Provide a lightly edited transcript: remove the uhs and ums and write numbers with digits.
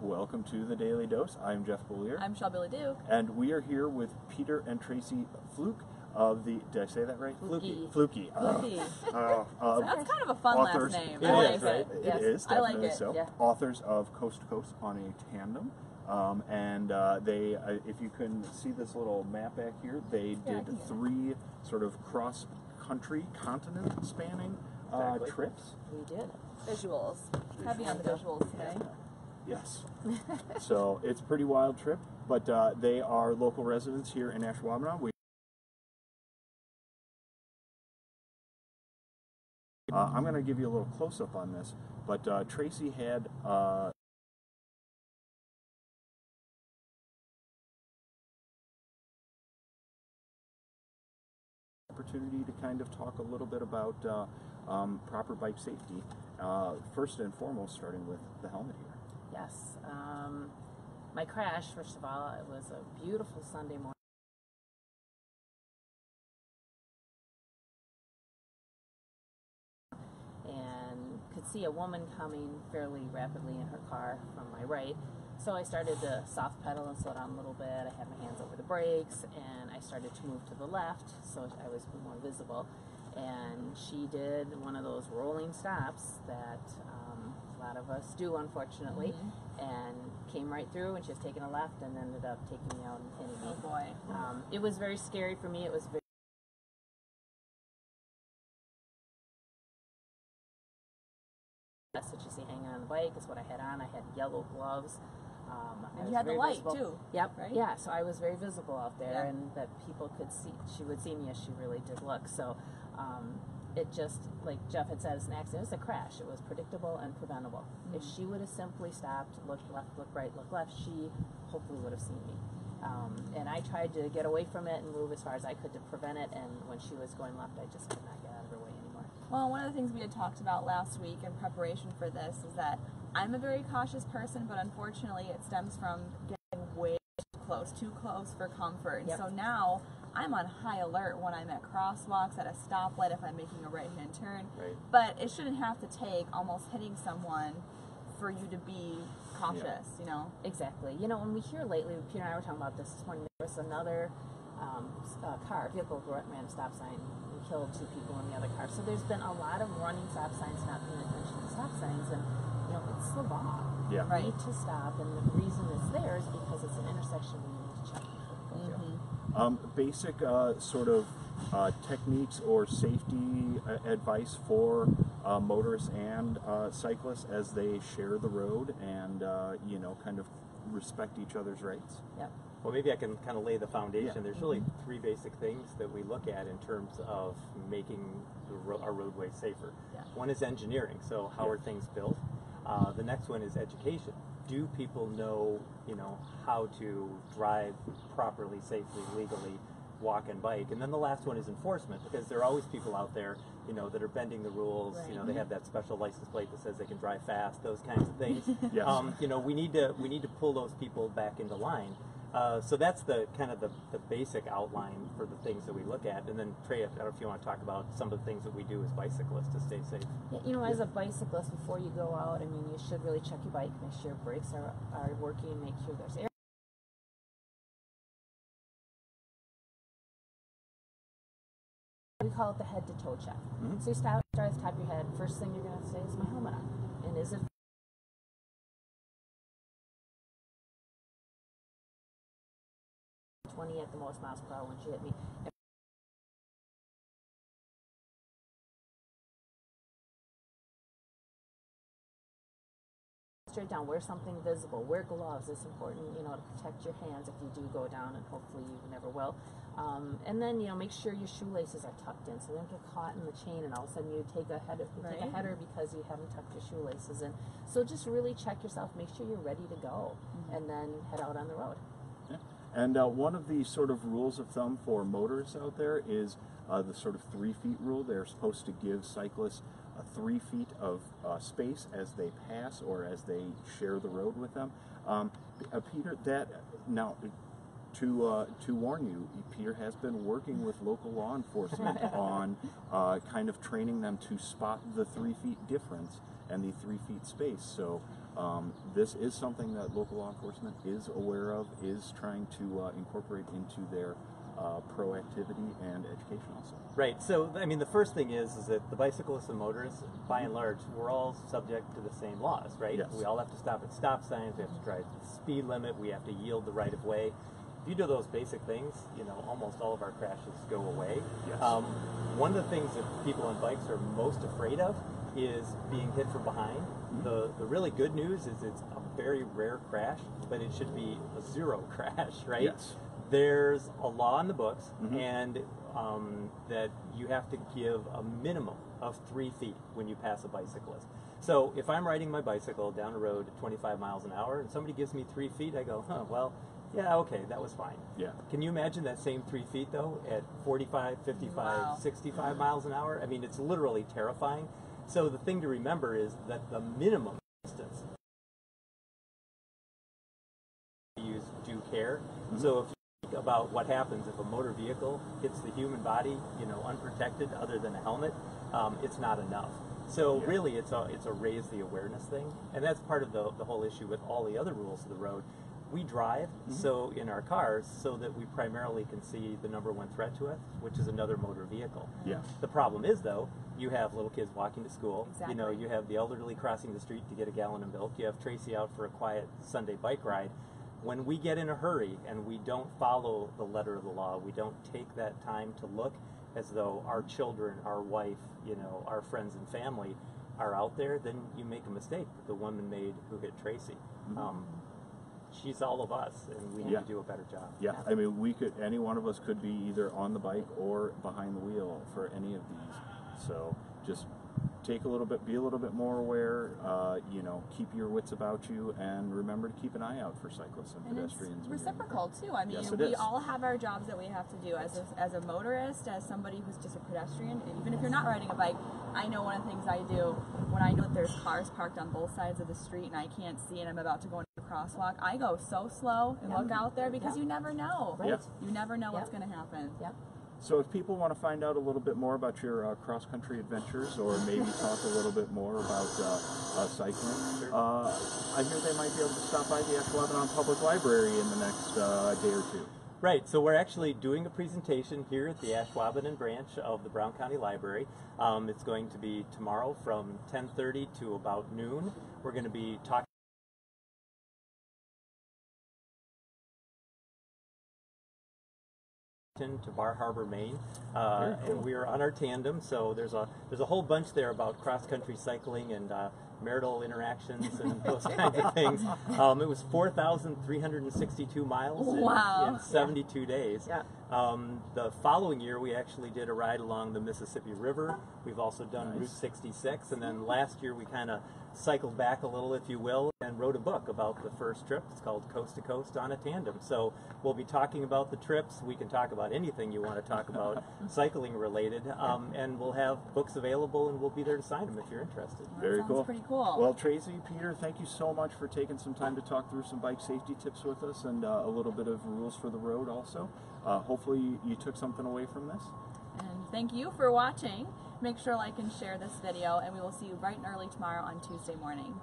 Welcome to the Daily Dose. I'm Jeff Boulier. I'm Shelby Leduc. And we are here with Peter and Tracy Fluke of the, did I say that right? Fluky. Fluky. That's kind of a fun authors, last name. It I like is, it. right? Yes. It is, I definitely like it. so. Yeah. Authors of Coast to Coast on a Tandem. They, if you can see this little map back here, they did three sort of cross-country, continent-spanning trips. We did. Visuals. Heavy on the visuals today. Yes. So it's a pretty wild trip, but they are local residents here in Ashwaubenon. I'm going to give you a little close-up on this, but Tracy had opportunity to kind of talk a little bit about proper bike safety. First and foremost, starting with the helmet here. Yes. My crash, first of all, it was a beautiful Sunday morning. And could see a woman coming fairly rapidly in her car from my right. So I started to soft pedal and slow down a little bit. I had my hands over the brakes and I started to move to the left so I was more visible. And she did one of those rolling stops that a lot of us do, unfortunately, and came right through, and she was taking a left and ended up taking me out and hitting me. Oh boy. It was very scary for me. It was very... That's what you see hanging on the bike is what I had on. I had yellow gloves. And you had the light visible. too. Yep. Right? Yeah. So I was very visible out there, Yeah. and that people could see. She would see me as she really did look. So it just, like Jeff had said, it's an accident. It was a crash. It was predictable and preventable. If she would have simply stopped, looked left, looked right, looked left, she hopefully would have seen me. And I tried to get away from it and move as far as I could to prevent it. And when she was going left, I just could not get out of her way anymore. Well, one of the things we had talked about last week in preparation for this is that I'm a very cautious person, but unfortunately it stems from getting way too close for comfort. Yep. So now I'm on high alert when I'm at crosswalks, at a stoplight, if I'm making a right-hand turn. Right. But it shouldn't have to take almost hitting someone for you to be cautious, you know? Exactly. You know, when we hear lately, Peter and I were talking about this morning, there was another vehicle ran a stop sign and killed two people in the other car. So there's been a lot of running stop signs, not paying attention to stop signs, and, you know, it's the law. Yeah. You need to stop, and the reason it's there is because it's an intersection where you need to check. Basic sort of techniques or safety advice for motorists and cyclists as they share the road and, you know, kind of respect each other's rights. Yep. Well, maybe I can kind of lay the foundation. Yeah. There's really three basic things that we look at in terms of making our roadways safer. Yeah. One is engineering, so how are things built? The next one is education. Do people know, you know, how to drive properly, safely, legally, walk and bike? And then the last one is enforcement, because there are always people out there, you know, that are bending the rules. Right. You know, they have that special license plate that says they can drive fast, those kinds of things. Yes. You know, we need to pull those people back into line. So that's the kind of the basic outline for the things that we look at. And then Trey, I don't know if you want to talk about some of the things that we do as bicyclists to stay safe. Yeah, you know, as a bicyclist, before you go out, I mean, you should really check your bike, make sure your brakes are working, make sure there's air. We call it the head to toe check. So you start at the top of your head. First thing you're going to say is my helmet on. And is it 20 at the most miles per hour when she hit me? Straight down, wear something visible, wear gloves. It's important, you know, to protect your hands if you do go down, and hopefully you never will. And then, you know, make sure your shoelaces are tucked in so they don't get caught in the chain and all of a sudden you take a header because you haven't tucked your shoelaces in. So just really check yourself, make sure you're ready to go, and then head out on the road. Yeah. And one of the sort of rules of thumb for motorists out there is the sort of 3 feet rule. They're supposed to give cyclists 3 feet of space as they pass or as they share the road with them. Peter, that now to warn you, Peter has been working with local law enforcement on kind of training them to spot the 3 feet difference and the 3 feet space. So This is something that local law enforcement is aware of, is trying to incorporate into their proactivity and education also. Right. So, I mean, the first thing is that the bicyclists and motorists, by and large, we're all subject to the same laws, right? Yes. We all have to stop at stop signs. We have to drive the speed limit. We have to yield the right of way. If you do those basic things, you know, almost all of our crashes go away. Yes. One of the things that people on bikes are most afraid of is being hit from behind. The really good news is it's a very rare crash, but it should be a zero crash, right? Yes. There's a law in the books, and that you have to give a minimum of 3 feet when you pass a bicyclist. So if I'm riding my bicycle down the road at 25 miles an hour and somebody gives me 3 feet, I go, huh, well, yeah, okay, that was fine. Yeah. Can you imagine that same 3 feet, though, at 45, 55, Wow. 65 miles an hour? I mean, it's literally terrifying. So the thing to remember is that the minimum distance use due care. So if you think about what happens if a motor vehicle hits the human body, you know, unprotected other than a helmet, it's not enough. So really, it's a raise the awareness thing, and that's part of the whole issue with all the other rules of the road. We drive so in our cars so that we primarily can see the number one threat to us, which is another motor vehicle. Yeah. The problem is, though, you have little kids walking to school. Exactly. You know, you have the elderly crossing the street to get a gallon of milk. You have Tracy out for a quiet Sunday bike ride. When we get in a hurry and we don't follow the letter of the law, we don't take that time to look as though our children, our wife, you know, our friends and family are out there, then you make a mistake. The woman made who hit Tracy. She's all of us, and we need to do a better job. Yeah, I mean, any one of us could be either on the bike or behind the wheel for any of these. So just be a little bit more aware, you know, keep your wits about you, and remember to keep an eye out for cyclists and pedestrians. It's reciprocal too. I mean, Yes, it we is. all have our jobs that we have to do as a motorist, as somebody who's just a pedestrian. Even if you're not riding a bike, I know one of the things I do when I know that there's cars parked on both sides of the street and I can't see and I'm about to go into a crosswalk, I go so slow and look out there because you never know. Right. Yeah. You never know what's going to happen. Yep. So if people want to find out a little bit more about your cross-country adventures, or maybe talk a little bit more about cycling, I hear they might be able to stop by the Ashwaubenon Public Library in the next day or two. Right, so we're actually doing a presentation here at the Ashwaubenon branch of the Brown County Library. It's going to be tomorrow from 10:30 to about noon. We're going to be talking to Bar Harbor, Maine, and we are on our tandem. So there's a whole bunch there about cross-country cycling and marital interactions and those kinds of things. It was 4,362 miles in 72 days. Yeah. The following year, we actually did a ride along the Mississippi River. We've also done Route 66, and then last year we kind of cycled back a little, if you will, and wrote a book about the first trip. It's called Coast to Coast on a Tandem. So we'll be talking about the trips. We can talk about anything you want to talk about cycling related, and we'll have books available, and we'll be there to sign them if you're interested. Very cool. Pretty cool. Well, Tracy, Peter, thank you so much for taking some time to talk through some bike safety tips with us, and a little bit of rules for the road also. Hopefully you took something away from this. And thank you for watching. Make sure to like and share this video, and we will see you bright and early tomorrow on Tuesday morning.